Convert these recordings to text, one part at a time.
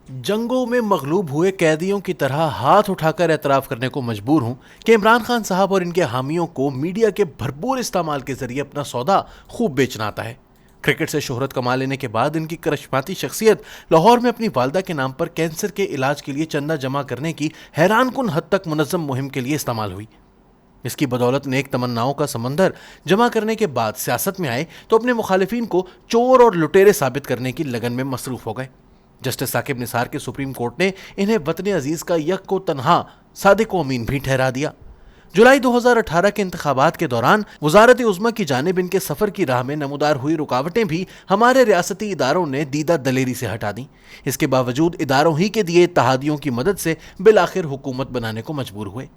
जंगों में मगलूब हुए कैदियों की तरह हाथ उठाकर एतराफ़ करने को मजबूर हूं कि इमरान खान साहब और इनके हामियों को मीडिया के भरपूर इस्तेमाल के जरिए अपना सौदा खूब बेचना आता है। क्रिकेट से शोहरत कमा लेने के बाद इनकी करिश्माती शख्सियत लाहौर में अपनी वालदा के नाम पर कैंसर के इलाज के लिए चंदा जमा करने की हैरानकुन हद तक मुनज़्ज़म मुहिम के लिए इस्तेमाल हुई। इसकी बदौलत नेक तमन्नाओं का समंदर जमा करने के बाद सियासत में आए तो अपने मुखालिफिन को चोर और लुटेरे साबित करने की लगन में मसरूफ हो गए। जस्टिस साकिब निसार के सुप्रीम कोर्ट ने इन्हें वतन अजीज का यक को तनहा सादिक व अमीन भी ठहरा दिया। जुलाई 2018 के इंतखाबात के दौरान वजारत उज़्मा की जानिब इनके सफर की राह में नमूदार हुई रुकावटें भी हमारे रियासती इदारों ने दीदा दलेरी से हटा दी। इसके बावजूद इदारों ही के दिए इत्तहादियों की मदद से बिलाखिर हुकूमत बनाने को मजबूर हुए।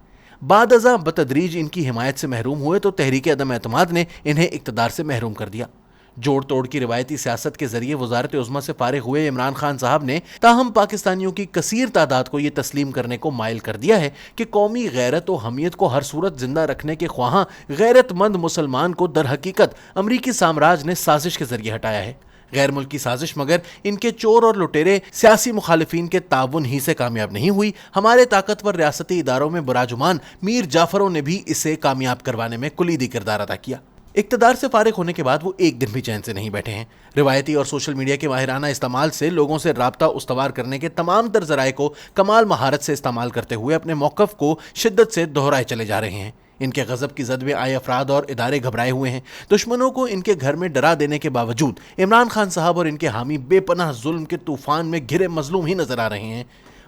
बाद अज़ां बतदरीज इनकी हिमायत से महरूम हुए तो तहरीक अदम एतमाद ने इन्हें इक़्तिदार से महरूम कर दिया। जोड़ तोड़ की रिवायती सियासत के जरिए वजारत उज़्मा से फारिग हुए इमरान खान साहब ने ताहम पाकिस्तानियों की कसीर तादाद को यह तस्लीम करने को माइल कर दिया है कि कौमी गैरत और हमियत को हर सूरत जिंदा रखने के ख्वाहां गैरतमंद मुसलमान को दर हकीकत अमरीकी साम्राज्य ने साजिश के जरिए हटाया है। गैर मुल्की साजिश मगर इनके चोर और लुटेरे सियासी मुखालिफिन के ताउन ही से कामयाब नहीं हुई। हमारे ताकतवर रियासती इदारों में बुराजुमान मीर जाफरों ने भी इसे कामयाब करवाने में कुलीदी किरदार अदा किया। इक़्तिदार से फारिग होने के बाद वो एक दिन भी चैन से नहीं बैठे हैं। रिवायती और सोशल मीडिया के माहिराना इस्तेमाल से लोगों से राब्ता उस्तवार करने के तमाम तर ज़राए को कमाल महारत से इस्तेमाल करते हुए अपने मौक़िफ़ को शिद्दत से दोहराए चले जा रहे हैं। इनके गज़ब की जद में आए अफराद और इदारे घबराए हुए हैं। दुश्मनों को इनके घर में डरा देने के बावजूद इमरान खान साहब और इनके हामी बेपनाह जुल्म के तूफान में घिरे मजलूम ही नजर आ रहे हैं।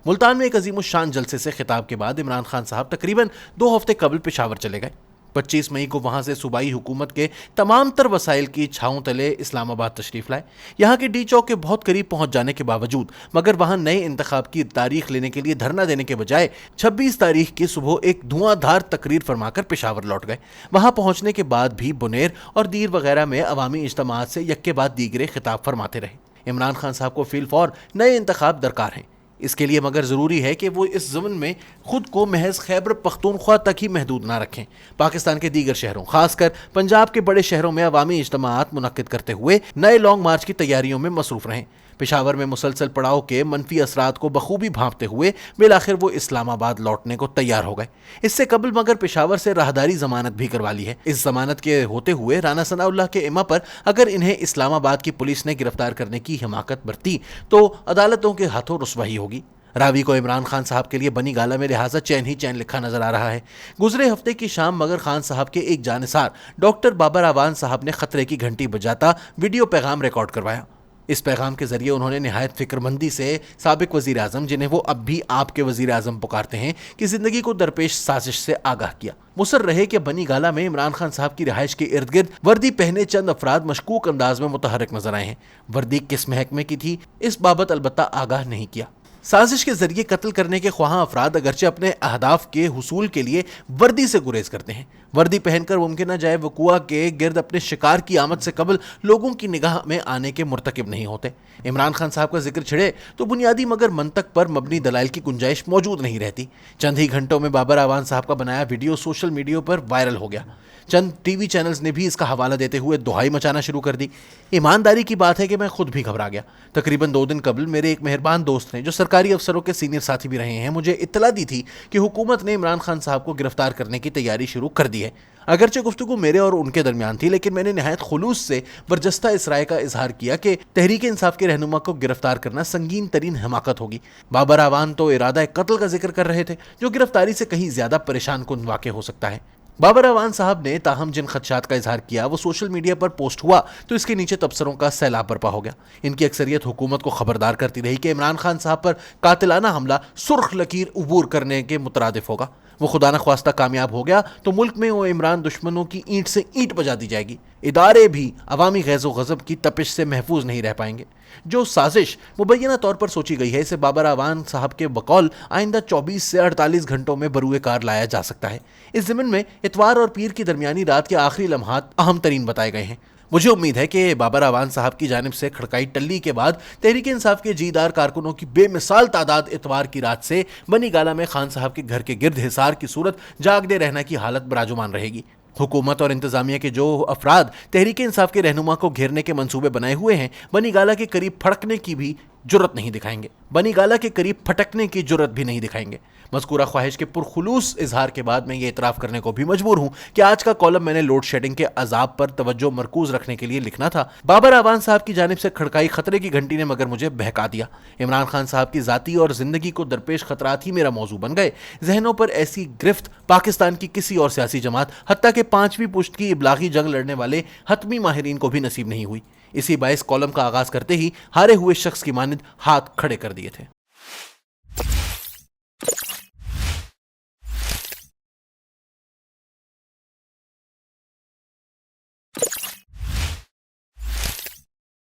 मुल्तान में एक अजीम शान जलसे से खिताब के बाद इमरान खान साहब तकरीबन 2 हफ्ते कबल पेशावर चले गए। 25 मई को वहां से सूबाई हुकूमत के तमाम तर वसाइल की छाँव तले इस्लामाबाद तशरीफ लाए। यहाँ के डी चौक के बहुत करीब पहुंच जाने के बावजूद मगर वहां नए इंतखाब की तारीख लेने के लिए धरना देने के बजाय 26 तारीख की सुबह एक धुआंधार तकरीर फरमाकर पेशावर लौट गए। वहां पहुंचने के बाद भी बुनेर और दीर वगैरह में अवामी इज्तिमाअत से यक के बाद दीगरे खिताब फरमाते रहे। इमरान खान साहब को फिल फौर नए इंतखाब दरकार हैं। इसके लिए मगर ज़रूरी है कि वो इस ज़मन में खुद को महज खैबर पख्तूनख्वा तक ही महदूद ना रखें। पाकिस्तान के दीगर शहरों खासकर पंजाब के बड़े शहरों में अवामी इज्तिमाअत मुनक्किद करते हुए नए लॉन्ग मार्च की तैयारियों में मसरूफ़ रहें। पेशावर में मुसलसल पड़ाव के मनफी असरात को बखूबी भांपते हुए बिलाखिर वो इस्लामाबाद लौटने को तैयार हो गए। इससे कबल मगर पेशावर से राहदारी जमानत भी करवा ली है। इस जमानत के होते हुए राना सनाउल्लाह के इमा पर अगर इन्हें इस्लामाबाद की पुलिस ने गिरफ्तार करने की हिमाकत बरती तो अदालतों के हाथों रुसवाई होगी। रावी को इमरान खान साहब के लिए बनी गाला में लिहाजा चैन ही चैन लिखा नजर आ रहा है। गुजरे हफ्ते की शाम मगर खान साहब के एक जानिसार डॉक्टर बाबर आवान साहब ने खतरे की घंटी बजाता वीडियो पैगाम रिकॉर्ड करवाया। इस पैगाम के जरिए उन्होंने निहायत फिक्रमंदी से साबिक वजीर आजम, जिन्हें वो अब भी आपके वजीर आजम पुकारते हैं, कि जिंदगी को दरपेश साजिश से आगाह किया। मुसर रहे कि बनी गाला में इमरान खान साहब की रिहाइश के इर्द गिर्द वर्दी पहने चंद अफराद मशकूक अंदाज में मुतहरक नजर आए हैं। वर्दी किस महकमे की थी इस बाबत अलबत्ता आगाह नहीं किया। साजिश के जरिए कत्ल करने के ख्वाह अफराद अगरचे अपने अहदाफ के हुसूल के लिए वर्दी से गुरेज करते हैं। वर्दी पहनकर मुमकिन जाए वकुआ के गिर्द अपने शिकार की आमद से कबल लोगों की निगाह में आने के मुर्तकिब नहीं होते। इमरान खान साहब का जिक्र छिड़े तो बुनियादी मगर मंतक पर मबनी दलाइल की गुंजाइश मौजूद नहीं रहती। चंद ही घंटों में बाबर आवान साहब का बनाया वीडियो सोशल मीडिया पर वायरल हो गया। चंद टीवी चैनल्स ने भी इसका हवाला देते हुए दुहाई मचाना शुरू कर दी। ईमानदारी की बात है कि मैं खुद भी घबरा गया। तकरीबन 2 दिन कबल मेरे एक मेहरबान दोस्त ने, जो सरकारी अफसरों के सीनियर साथी भी रहे हैं, मुझे इत्तला दी थी कि हुकूमत ने इमरान खान साहब को गिरफ्तार करने की तैयारी शुरू कर दी है। अगरचे गुफ्तगू मेरे और उनके दरमियान थी, लेकिन मैंने निहायत खुलूस से बरजस्ता इस राय का इजहार किया कि तहरीक इंसाफ के रहनुमा को गिरफ्तार करना संगीन तरीन हमाकत होगी। बाबर आवान तो इरादा कत्ल का जिक्र कर रहे थे, जो गिरफ्तारी से कहीं ज्यादा परेशान कुन वाक़ हो सकता है। बाबर आवान साहब ने ताहम जिन खदशात का इजहार किया वो सोशल मीडिया पर पोस्ट हुआ तो इसके नीचे तबसरों का सैलाब बरपा हो गया। इनकी अक्सरियत हुकूमत को खबरदार करती रही कि इमरान खान साहब पर कातिलाना हमला सुर्ख लकीर उबूर करने के मुतरादिफ होगा। वो खुदा न ख्वास्ता कामयाब हो गया तो मुल्क में वो इमरान दुश्मनों की ईंट से ईंट बजा दी जाएगी। इदारे भी अवामी गैज़ो गज़ब की तपिश से महफूज नहीं रह पाएंगे। जो साजिश मुबैना तौर पर सोची गई है, इसे बाबर आवान साहब के बकौल आइंदा 24 से 48 घंटों में बरूए कार लाया जा सकता है। इस ज़मीन में इतवार और पीर की दरमियानी रात के आखिरी लम्हात अहम तरीन बताए गए हैं। मुझे उम्मीद है कि बाबर आवान साहब की जानिब से खड़काई टल्ली के बाद तहरीक इंसाफ के जीदार कारकुनों की बेमिसाल तादाद इतवार की रात से बनी गाला में खान साहब के घर के गिर्द हिसार की सूरत जागदे रहना की हालत बराजुमान रहेगी। हुकूमत और इंतजामिया के जो अफराद तहरीक इंसाफ के रहनुमा को घेरने के मंसूबे बनाए हुए हैं, बनी गाला के करीब फड़कने की भी जुर्रत नहीं दिखाएंगे, बनी गाला के करीब फटकने की जुर्रत भी नहीं दिखाएंगे। मज़कूरा ख्वाहिश के पुरखुलूस इजहार के बाद मैं ये इतराफ़ करने को भी मजबूर हूं कि आज का कॉलम मैंने लोड शेडिंग के अजाब पर तवज्जो मरकूज रखने के लिए लिखना था। बाबर आवान साहब की जानिब से खड़काई खतरे की घंटी ने मगर मुझे बहका दिया। इमरान खान साहब की ज़ाती और ज़िंदगी को दरपेश खतरात ही मेरा मौजू बन गए। जहनों पर ऐसी गिरफ्त पाकिस्तान की किसी और सियासी जमात, हत्ता के 5वीं पुश्त की इबलागी जंग लड़ने वाले हतमी माहिरीन को भी नसीब नहीं हुई। इसी बाइस कॉलम का आगाज करते ही हारे हुए शख्स की मानिंद हाथ खड़े कर दिए थे।